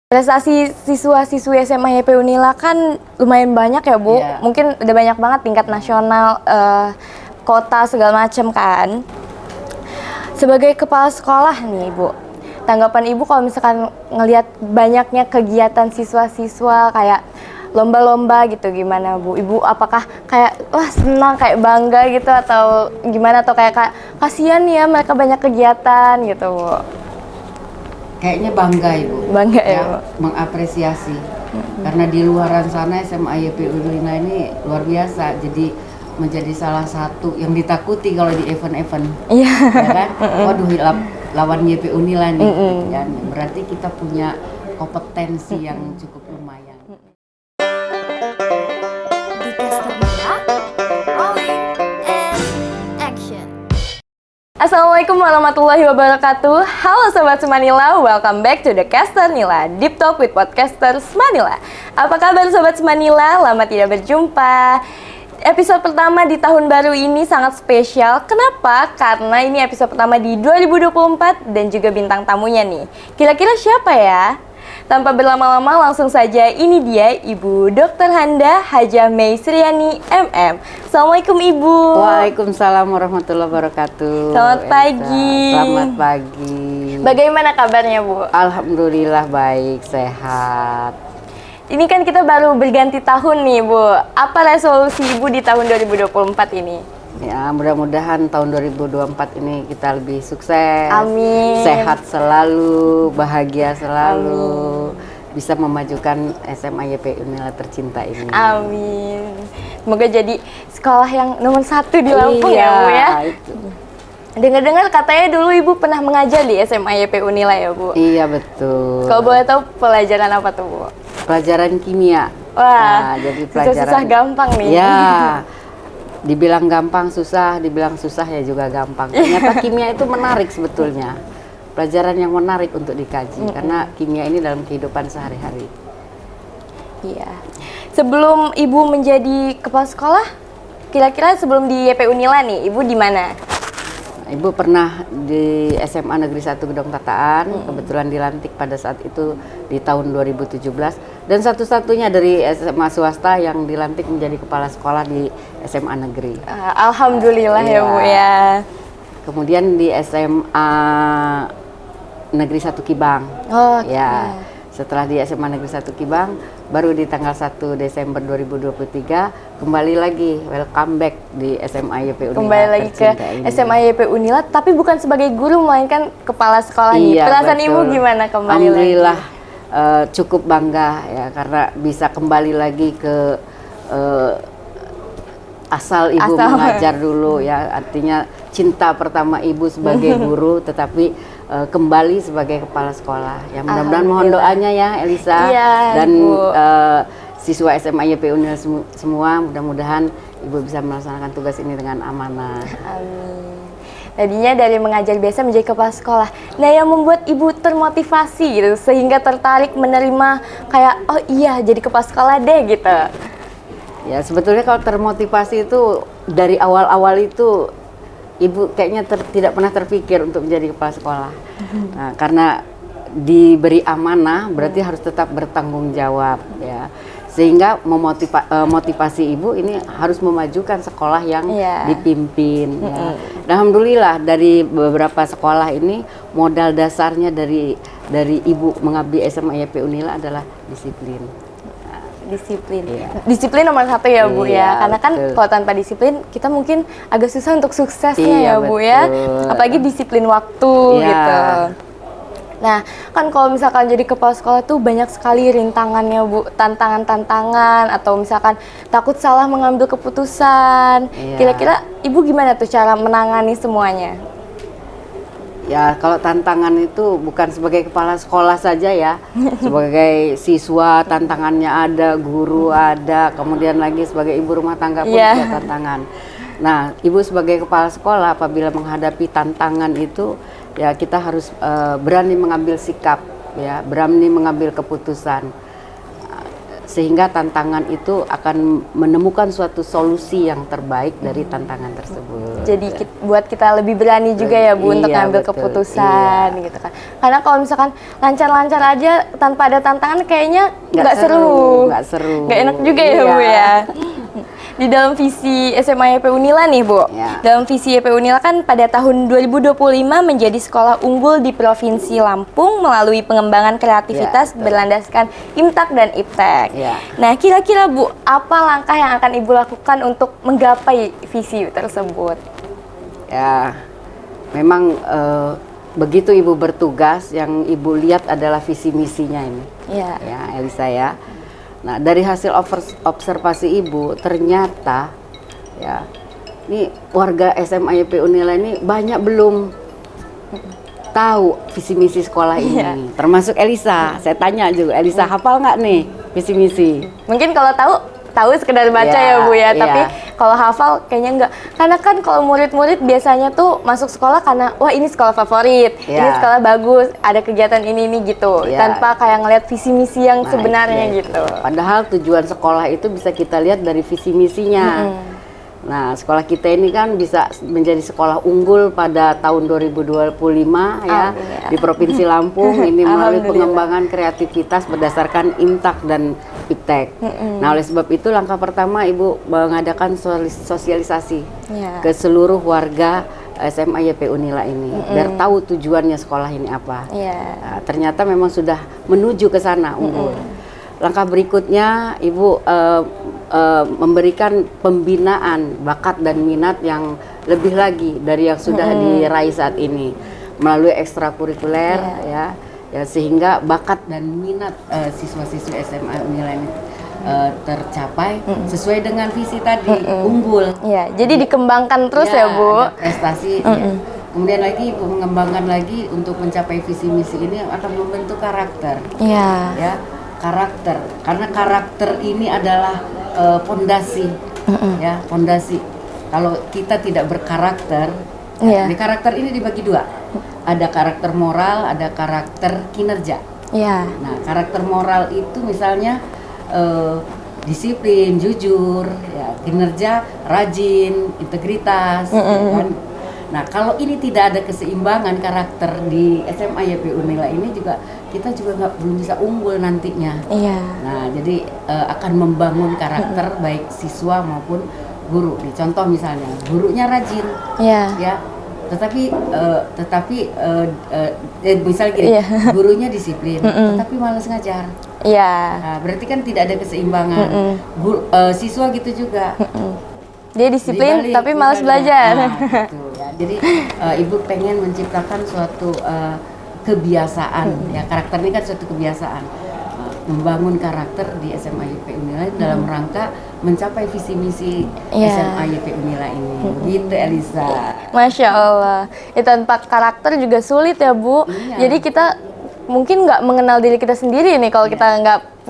Prestasi siswa-siswi SMA YP Unila kan lumayan banyak ya Bu, mungkin udah banyak banget tingkat nasional, kota segala macam kan. Sebagai kepala sekolah nih Bu, tanggapan Ibu kalau misalkan ngelihat banyaknya kegiatan siswa-siswa kayak lomba-lomba gitu gimana Bu? Ibu apakah kayak wah senang, kayak bangga gitu atau gimana, atau kayak kasihan ya mereka banyak kegiatan gitu Bu? Kayaknya bangga Ibu. Bangga ya Bu? Mengapresiasi. Karena di luaran sana SMA YP Unila ini luar biasa. Jadi menjadi salah satu yang ditakuti kalau di event-event. Iya. Ya kan? Waduh, lawan YP Unila nih. Gitu kan. Berarti kita punya kompetensi yang cukup lumayan. Assalamualaikum warahmatullahi wabarakatuh. Halo Sobat Semanila, welcome back to the Caster Nila Deep Talk with Podcasters Manila. Apa kabar Sobat Semanila? Lama tidak berjumpa. Episode pertama di tahun baru ini sangat spesial. Kenapa? Karena ini episode pertama di 2024 dan juga bintang tamunya nih. Kira-kira siapa ya? Tanpa berlama-lama langsung saja, ini dia Ibu Dr. Handa Hajah Mei Sriani MM. Assalamualaikum Ibu. Waalaikumsalam warahmatullahi wabarakatuh. Selamat pagi. Selamat pagi. Bagaimana kabarnya Bu? Alhamdulillah baik, sehat. Ini kan kita baru berganti tahun nih Bu. Apa resolusi Ibu di tahun 2024 ini? Ya, mudah-mudahan tahun 2024 ini kita lebih sukses. Amin. Sehat selalu, bahagia selalu. Amin. Bisa memajukan SMA YP Unila tercinta ini. Amin. Semoga jadi sekolah yang nomor 1 di Lampung ya Bu ya. Itu. Dengar-dengar katanya dulu Ibu pernah mengajar di SMA YP Unila ya Bu? Iya betul. Kalau boleh tahu pelajaran apa tuh Bu? Pelajaran kimia. Wah, nah, jadi pelajaran susah gampang nih. Ya, dibilang gampang susah, dibilang susah ya juga gampang. Ternyata kimia itu menarik sebetulnya. Pelajaran yang menarik untuk dikaji karena kimia ini dalam kehidupan sehari-hari. Iya. Sebelum Ibu menjadi kepala sekolah, kira-kira sebelum di YP Unila nih, Ibu di mana? Ibu pernah di SMA Negeri 1 Gedong Tataan, kebetulan dilantik pada saat itu di tahun 2017 dan satu-satunya dari SMA swasta yang dilantik menjadi kepala sekolah di SMA Negeri. Alhamdulillah ya Bu ya. Kemudian di SMA Negeri 1 Kibang. Oh ya. Setelah di SMA Negeri 1 Kibang, baru di tanggal 1 Desember 2023 kembali lagi welcome back di SMA YP Unila. Kembali lagi ke SMA YP Unila, tapi bukan sebagai guru melainkan kepala sekolah nih. Perasaan betul. Ibu gimana kembali Alhamdulillah, lagi? Cukup bangga ya karena bisa kembali lagi ke asal ibu mengajar dulu ya, artinya cinta pertama ibu sebagai guru tetapi kembali sebagai kepala sekolah. Ya mudah-mudahan mohon doanya ya Elisa dan siswa SMA YP Unila semua, mudah-mudahan ibu bisa melaksanakan tugas ini dengan amanah. Amin. Tadinya dari mengajar biasa menjadi kepala sekolah. Nah, yang membuat ibu termotivasi gitu sehingga tertarik menerima kayak oh iya jadi kepala sekolah deh gitu. Ya sebetulnya kalau termotivasi itu dari awal-awal itu ibu kayaknya tidak pernah terpikir untuk menjadi kepala sekolah. Nah, karena diberi amanah berarti harus tetap bertanggung jawab ya. Sehingga motivasi ibu ini harus memajukan sekolah yang dipimpin ya. Alhamdulillah dari beberapa sekolah ini modal dasarnya dari ibu mengabdi SMA YP Unila adalah disiplin. Disiplin nomor 1 ya Bu ya, karena kan kalau tanpa disiplin kita mungkin agak susah untuk suksesnya ya Bu ya, apalagi disiplin waktu gitu. Nah kan kalau misalkan jadi kepala sekolah tuh banyak sekali rintangannya Bu, tantangan-tantangan atau misalkan takut salah mengambil keputusan. Kira-kira Ibu gimana tuh cara menangani semuanya? Ya kalau tantangan itu bukan sebagai kepala sekolah saja ya, sebagai siswa tantangannya ada, guru ada, kemudian lagi sebagai ibu rumah tangga pun ada tantangan. Nah ibu sebagai kepala sekolah apabila menghadapi tantangan itu ya kita harus berani mengambil sikap ya, berani mengambil keputusan. sehingga tantangan itu akan menemukan suatu solusi yang terbaik dari tantangan tersebut. Jadi buat kita lebih berani juga ya Bu untuk Iya, ngambil betul. keputusan gitu kan. Karena kalau misalkan lancar-lancar aja tanpa ada tantangan kayaknya nggak seru. Nggak enak juga ya Bu ya. Di dalam visi SMA YP Unila nih Bu, Ya. dalam visi YP Unila kan pada tahun 2025 menjadi sekolah unggul di Provinsi Lampung melalui pengembangan kreativitas betul. berlandaskan IMTAK dan IPTEK. Ya. Nah, kira-kira Bu, apa langkah yang akan Ibu lakukan untuk menggapai visi tersebut? Ya, memang begitu Ibu bertugas, yang Ibu lihat adalah visi misinya ini. Ya. Ya, Elisa ya. Nah, dari hasil observasi Ibu, ternyata ya, ini warga SMA YP Unila ini banyak belum tahu visi misi sekolah ini. Iya. Termasuk Elisa. Saya tanya juga, Elisa hafal nggak nih visi misi? Mungkin kalau tahu sekedar baca Iya, ya Bu ya, iya. tapi kalau hafal kayaknya enggak. Karena kan kalau murid-murid biasanya tuh masuk sekolah karena wah ini sekolah favorit, ini Iya. sekolah bagus, ada kegiatan ini gitu, Iya. tanpa kayak ngeliat visi misi yang Nah, sebenarnya iya, gitu. Padahal tujuan sekolah itu bisa kita lihat dari visi misinya. Nah, sekolah kita ini kan bisa menjadi sekolah unggul pada tahun 2025 ya Alhamdulillah. di Provinsi Lampung ini melalui Alhamdulillah. pengembangan kreativitas berdasarkan IMTAK dan IPTEK. Nah, oleh sebab itu langkah pertama Ibu mengadakan sosialisasi Ya. ke seluruh warga SMA YP Unila ini biar tahu tujuannya sekolah ini apa. Iya. Nah, ternyata memang sudah menuju ke sana unggul. Langkah berikutnya Ibu memberikan pembinaan bakat dan minat yang lebih lagi dari yang sudah diraih saat ini melalui ekstrakurikuler ya sehingga bakat dan minat siswa-siswi SMA Unila ini tercapai sesuai dengan visi tadi unggul. Iya, jadi dikembangkan terus ya Bu. Ada prestasi. Ya. Kemudian lagi Ibu mengembangkan lagi untuk mencapai visi misi ini yang akan membentuk karakter. Iya. Ya, karakter. Karena karakter ini adalah fondasi. Ya, fondasi. Kalau kita tidak berkarakter, Iya. di karakter ini dibagi dua. Ada karakter moral, ada karakter kinerja. Iya. Nah, karakter moral itu misalnya disiplin, jujur, ya, kinerja, rajin, integritas, ya kan? Nah, kalau ini tidak ada keseimbangan karakter di SMA YP Unila ini juga kita juga belum bisa unggul nantinya. Iya. Nah, jadi akan membangun karakter baik siswa maupun guru. Nih, contoh misalnya, gurunya rajin, Iya. ya, tetapi misalnya gini, Iya. gurunya disiplin, tetapi malas ngajar. Iya. Nah, berarti kan tidak ada keseimbangan. Siswa gitu juga. Dia disiplin Dibalik, tapi malas misalnya. belajar. Nah, gitu, ya. Jadi Ibu pengen menciptakan suatu kebiasaan, ya, karakter ini kan suatu kebiasaan. Membangun karakter di SMA YP Unila dalam rangka mencapai visi misi Iya. SMA YP Unila ini. Begitu Elisa. Masya Allah. Ya, tanpa karakter juga sulit ya Bu. Iya. Jadi kita mungkin nggak mengenal diri kita sendiri nih kalau kita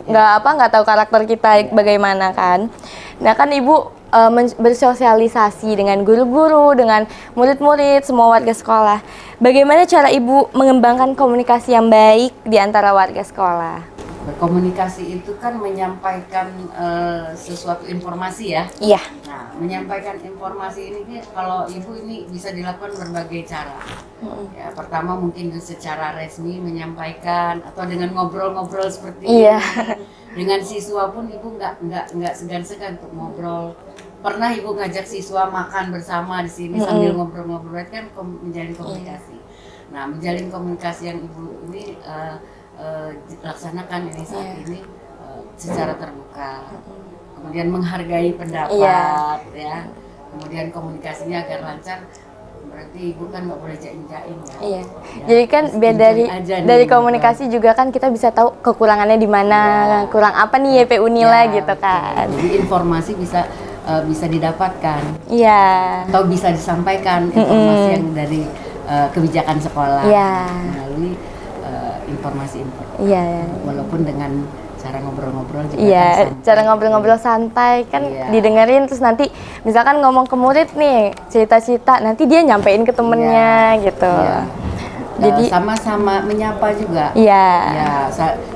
nggak tahu karakter kita bagaimana kan. Nah kan Ibu bersosialisasi dengan guru-guru, dengan murid-murid, semua warga sekolah. Bagaimana cara Ibu mengembangkan komunikasi yang baik di antara warga sekolah? Berkomunikasi itu kan menyampaikan sesuatu informasi ya. Iya. Nah, menyampaikan informasi ini kalau Ibu ini bisa dilakukan berbagai cara. Ya, pertama mungkin secara resmi menyampaikan atau dengan ngobrol-ngobrol seperti Iya. ini. Dengan siswa pun Ibu nggak segan-segan untuk ngobrol. Pernah Ibu ngajak siswa makan bersama di sini sambil ngobrol-ngobrol, kan menjalin komunikasi. Nah, menjalin komunikasi yang Ibu ini laksanakan ini saat ini secara terbuka. Kemudian menghargai pendapat, ya. Kemudian komunikasinya agar lancar. Berarti Ibu kan nggak boleh jaim-jaim ya. Iya. Ya, Jadi kan dari nih, komunikasi juga kan kita bisa tahu kekurangannya di mana, kurang apa nih YP Unila gitu kan. Jadi informasi bisa didapatkan. Iya. Atau bisa disampaikan informasi yang dari kebijakan sekolah melalui informasi-informasi. Iya. Walaupun dengan cara ngobrol-ngobrol juga. Iya, cara ngobrol-ngobrol santai kan didengerin, terus nanti misalkan ngomong ke murid nih cerita-cerita, nanti dia nyampein ke temennya gitu. Iya. Jadi sama-sama menyapa juga. Iya. Ya,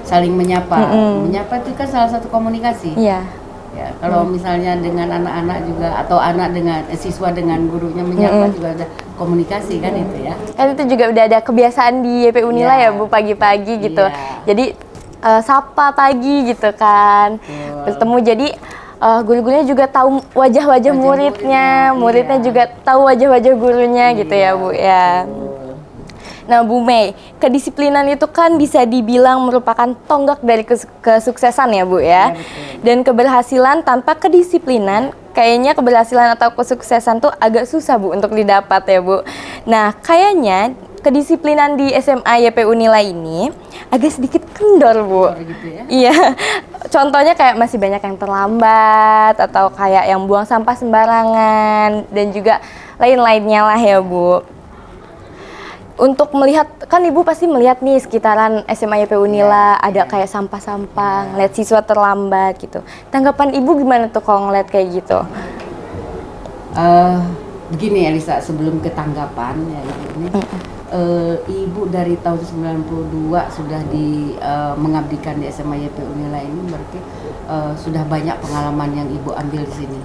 saling menyapa. Menyapa itu kan salah satu komunikasi. Iya. Ya, kalau misalnya dengan anak-anak juga atau anak dengan siswa dengan gurunya menyapa juga ada komunikasi kan itu ya. Kan itu juga udah ada kebiasaan di YP Unila ya Bu, pagi-pagi gitu. Jadi sapa pagi gitu kan. Bertemu jadi guru-gurunya juga tahu wajah-wajah muridnya juga tahu wajah-wajah gurunya gitu ya Bu ya. Nah Bu Mei, kedisiplinan itu kan bisa dibilang merupakan tonggak dari kesuksesan ya Bu ya. Dan keberhasilan tanpa kedisiplinan, kayaknya keberhasilan atau kesuksesan tuh agak susah Bu untuk didapat ya Bu. Nah kayaknya kedisiplinan di SMA YP Unila ini agak sedikit kendor Bu. Gitu ya? Iya, contohnya kayak masih banyak yang terlambat atau kayak yang buang sampah sembarangan dan juga lain-lainnya lah ya Bu. Untuk melihat, kan Ibu pasti melihat nih sekitaran SMA YP Unila ada kayak sampah-sampah, ngeliat siswa terlambat gitu. Tanggapan Ibu gimana tuh kalau ngeliat kayak gitu? Begini Elisa, sebelum ke tanggapan ya ini, Ibu dari tahun 92 sudah mengabdikan di SMA YP Unila ini, berarti sudah banyak pengalaman yang Ibu ambil di sini.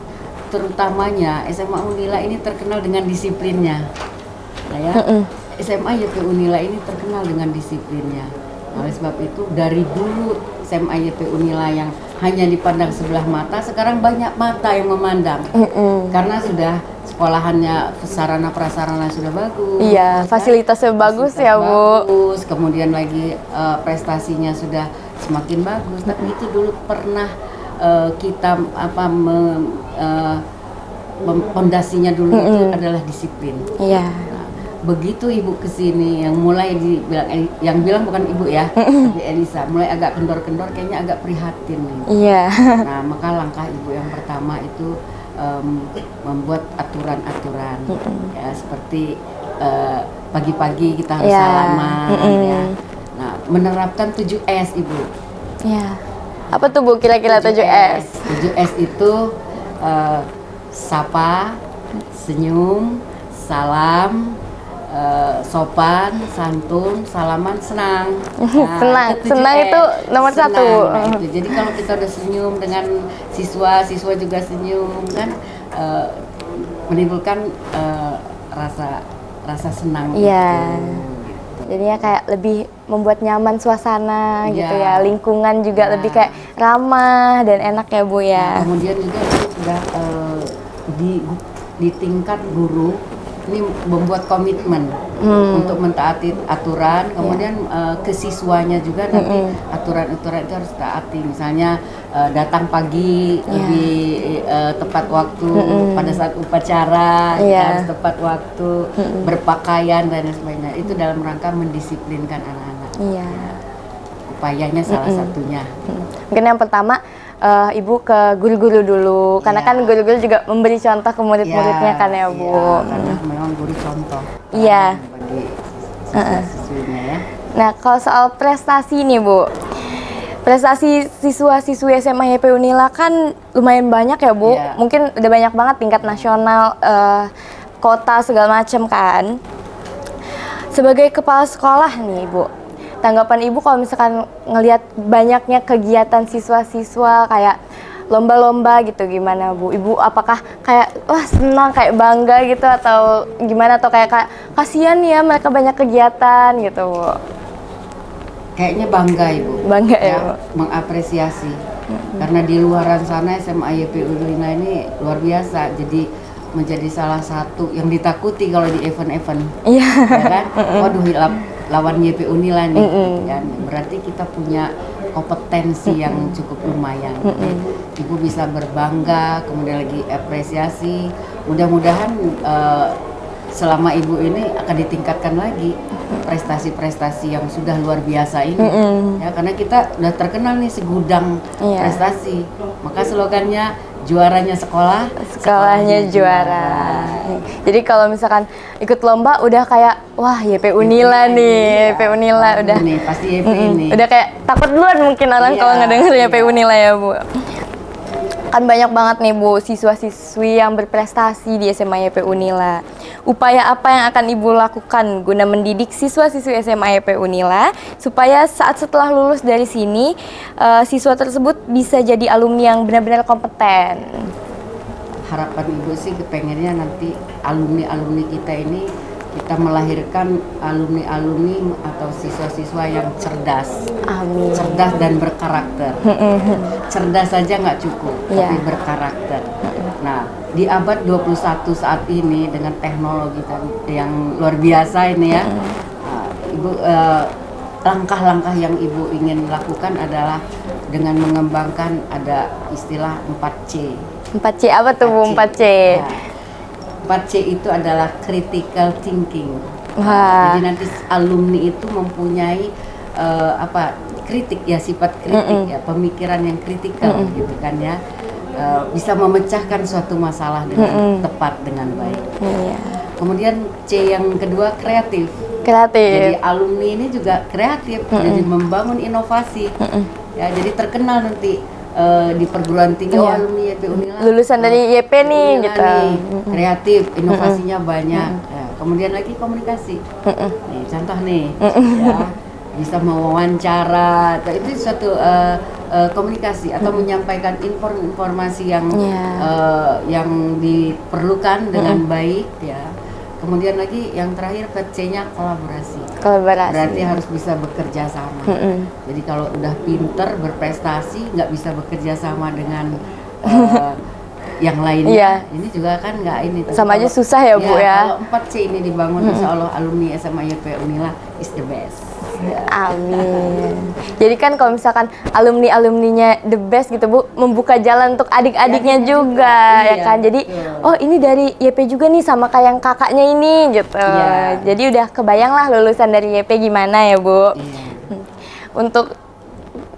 Terutamanya SMA Unila ini terkenal dengan disiplinnya, ya. SMA YP Unila ini terkenal dengan disiplinnya. Oleh sebab itu dari dulu SMA YP Unila yang hanya dipandang sebelah mata, sekarang banyak mata yang memandang. Karena sudah sekolahannya sarana prasarana sudah bagus. Iya, fasilitasnya bagus ya Bu. Bagus, kemudian lagi prestasinya sudah semakin bagus. Tapi itu dulu pernah kita pondasinya dulu itu adalah disiplin. Iya. Begitu Ibu kesini yang mulai dibilang, yang bilang bukan Ibu ya, tapi Elisa mulai agak kendor-kendor, kayaknya agak prihatin nih. Iya. Nah maka langkah Ibu yang pertama itu membuat aturan-aturan, ya seperti pagi-pagi kita harus salaman, ya. Nah menerapkan 7S Ibu. Iya. Apa tuh Bu kira-kira 7S? 7S itu sapa, senyum, salam, sopan, santun, salaman, senang. Nah, senang itu nomor senang, 1. nah itu. Jadi kalau kita udah senyum dengan siswa juga senyum kan, menimbulkan rasa senang. Iya. Gitu. Jadinya kayak lebih membuat nyaman suasana gitu ya. Lingkungan juga lebih kayak ramah dan enak ya Bu ya. Nah, kemudian juga itu sudah di tingkat guru ini membuat komitmen untuk mentaati aturan, kemudian ke siswanya juga nanti aturan-aturan itu harus taati. Misalnya datang pagi lebih tepat waktu, pada saat upacara harus tepat waktu, berpakaian dan sebagainya. Itu dalam rangka mendisiplinkan anak-anak. Iya. Upayanya salah satunya. Mungkin yang pertama Ibu ke guru-guru dulu, karena kan guru-guru juga memberi contoh ke murid-muridnya kan ya Bu. Karena memang guru contoh. Iya. Bagi siswa-siswinya ya. Nah kalau soal prestasi nih Bu, prestasi siswa-siswi SMA YP Unila kan lumayan banyak ya Bu. Mungkin udah banyak banget tingkat nasional, kota segala macam kan. Sebagai kepala sekolah nih Bu, tanggapan Ibu kalau misalkan ngelihat banyaknya kegiatan siswa-siswa kayak lomba-lomba gitu gimana Bu? Ibu apakah kayak wah senang, kayak bangga gitu atau gimana, atau kayak kasihan ya mereka banyak kegiatan gitu Bu? Kayaknya bangga Ibu. Bangga ya Bu? Mengapresiasi. Karena di luaran sana SMA YP Unila ini luar biasa. Jadi menjadi salah satu yang ditakuti kalau di event-event. Iya. Ya kan? Waduh, lawan YP Unila nih, kan? Berarti kita punya kompetensi yang cukup lumayan. Ibu bisa berbangga, kemudian lagi apresiasi. Mudah-mudahan selama Ibu ini akan ditingkatkan lagi prestasi-prestasi yang sudah luar biasa ini. Ya, karena kita udah terkenal nih segudang prestasi. Maka slogannya juaranya sekolah, sekolahnya juara. Jadi kalau misalkan ikut lomba udah kayak wah YP Unila nih, YP Unila udah nih pasti YP ini. Udah kayak takut duluan mungkin orang kalau ngedenger YP Unila ya Bu. Kan banyak banget nih Bu siswa-siswi yang berprestasi di SMA YP Unila. Upaya apa yang akan Ibu lakukan guna mendidik siswa-siswi SMA YP Unila supaya saat setelah lulus dari sini siswa tersebut bisa jadi alumni yang benar-benar kompeten? Harapan Ibu sih kepengennya nanti alumni-alumni kita ini kita melahirkan alumni-alumni atau siswa-siswa yang cerdas. Amin. Cerdas dan berkarakter. Cerdas saja nggak cukup, tapi berkarakter. Nah, di abad 21 saat ini dengan teknologi yang luar biasa ini ya, Ibu langkah-langkah yang Ibu ingin lakukan adalah dengan mengembangkan ada istilah 4C. 4C apa tuh Bu 4C? 4C itu adalah critical thinking. Wah. Jadi nanti alumni itu mempunyai kritik ya, sifat kritik ya, pemikiran yang kritikal gitu kan ya. Bisa memecahkan suatu masalah dengan tepat, dengan baik. Kemudian C yang kedua kreatif. Jadi alumni ini juga kreatif, jadi membangun inovasi. Ya, jadi terkenal nanti di perguruan tinggi alumni YP Unila. Lulusan dari YP nih gitu. Kreatif, inovasinya banyak. Ya, kemudian lagi komunikasi. Nih, contoh nih, ya, bisa mewawancara, itu suatu komunikasi atau menyampaikan informasi yang diperlukan dengan baik ya. Kemudian lagi yang terakhir C-nya kolaborasi. Berarti harus bisa bekerja sama. Jadi kalau udah pinter, berprestasi, nggak bisa bekerja sama dengan yang lainnya, ini juga kan nggak ini. Sama aja susah ya Bu ya. Kalau 4C ini dibangun, insya Allah alumni SMA YP Unila is the best. Amin. Jadi kan kalau misalkan alumni-alumninya the best gitu Bu, membuka jalan untuk adik-adiknya juga ya kan. Jadi oh ini dari YP juga nih sama kayak yang kakaknya ini gitu. Jadi udah kebayang lah lulusan dari YP gimana ya Bu. Untuk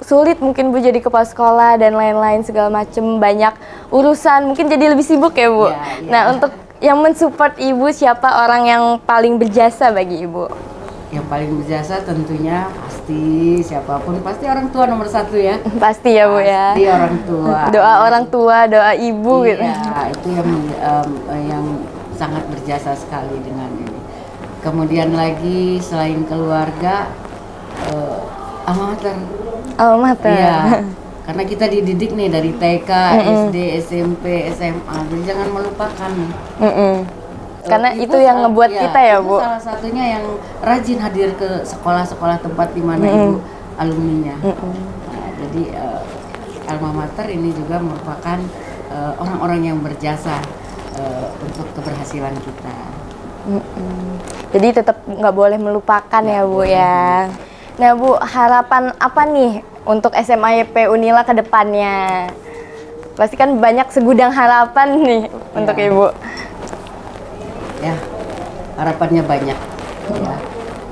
sulit mungkin Bu jadi kepala sekolah dan lain-lain segala macem, banyak urusan, mungkin jadi lebih sibuk ya Bu. Nah untuk yang mensupport Ibu, siapa orang yang paling berjasa bagi Ibu? Yang paling berjasa tentunya pasti siapapun, pasti orang tua nomor satu ya. Pasti ya Bu ya. Pasti orang tua. Doa orang tua, doa ibu gitu. Itu yang sangat berjasa sekali dengan ini. Kemudian lagi selain keluarga, alma mater. Alma mater. Iya. Karena kita dididik nih dari TK, SD, SMP, SMA, jadi jangan melupakan nih. Karena itu yang ngebuat kita ya Bu. Salah satunya yang rajin hadir ke sekolah-sekolah tempat di mana Ibu alumninya. Nah, jadi alma mater ini juga merupakan orang-orang yang berjasa untuk keberhasilan kita. Jadi tetap nggak boleh melupakan ya Bu ya. Nah Bu, harapan apa nih untuk SMA YP Unila ke depannya? Pasti kan banyak segudang harapan nih untuk Ibu. Ya, harapannya banyak ya.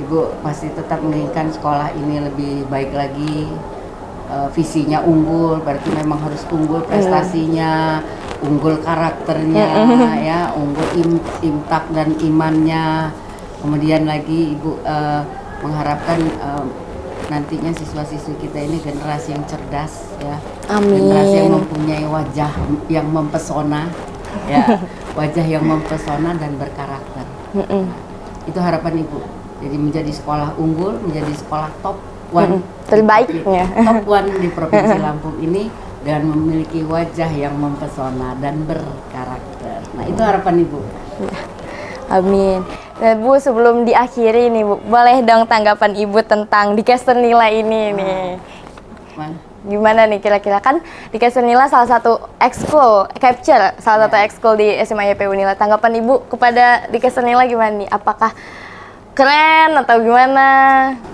Ibu masih tetap menginginkan sekolah ini lebih baik lagi, visinya unggul, berarti memang harus unggul prestasinya, unggul karakternya ya, unggul imtak dan imannya. Kemudian lagi Ibu mengharapkan nantinya siswa-siswi kita ini generasi yang cerdas ya. Amin. Generasi yang mempunyai wajah yang mempesona ya, wajah yang mempesona dan berkarakter. Itu harapan Ibu. Jadi menjadi sekolah unggul, menjadi sekolah top one, terbaiknya, top one di Provinsi Lampung ini, dan memiliki wajah yang mempesona dan berkarakter. Nah itu harapan Ibu. Amin. Nah Bu, sebelum diakhiri nih Bu, boleh dong tanggapan Ibu tentang Dikaster Nila ini nih. Gimana nih kira-kira, kan Dikaster Nila salah satu ekskul, capture salah satu ekskul di SMA YP Unila. Tanggapan Ibu kepada Dikaster Nila gimana nih? Apakah keren atau gimana?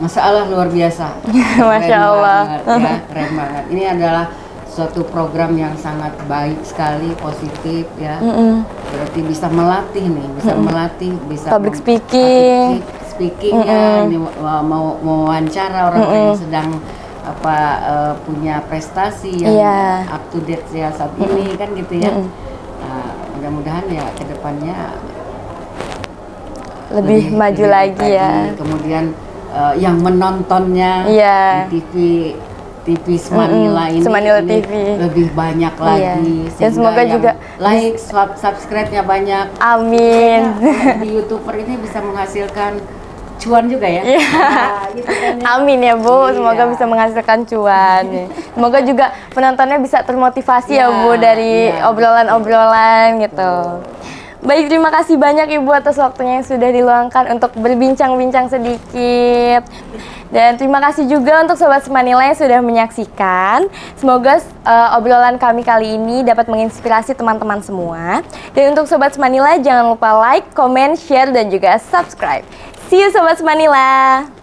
Masya Allah, luar biasa. Masya Allah. Ya, keren banget. Ini adalah suatu program yang sangat baik sekali, positif ya. Berarti bisa melatih nih, bisa melatih, bisa public speaking, ya, ini mau wawancara orang yang sedang punya prestasi yang up to date ya saat ini kan gitu ya. Nah, mudah-mudahan ya kedepannya lebih maju lagi ya. Kemudian yang menontonnya di TV TV Semanila ini, Semanila ini TV. lebih banyak Iya. lagi. Dan Sehingga semoga yang juga like, subscribe-nya banyak. Amin. Kayaknya di YouTuber ini bisa menghasilkan cuan juga ya. Iya. Nah, gitu kan ya. Amin ya Bu, semoga Iya. bisa menghasilkan cuan. Semoga juga penontonnya bisa termotivasi ya Iya, Bu dari iya. obrolan-obrolan gitu. Baik, terima kasih banyak Ibu atas waktunya yang sudah diluangkan untuk berbincang-bincang sedikit. Dan terima kasih juga untuk Sobat Semanila yang sudah menyaksikan. Semoga obrolan kami kali ini dapat menginspirasi teman-teman semua. Dan untuk Sobat Semanila jangan lupa like, comment, share, dan juga subscribe. See you Sobat Semanila!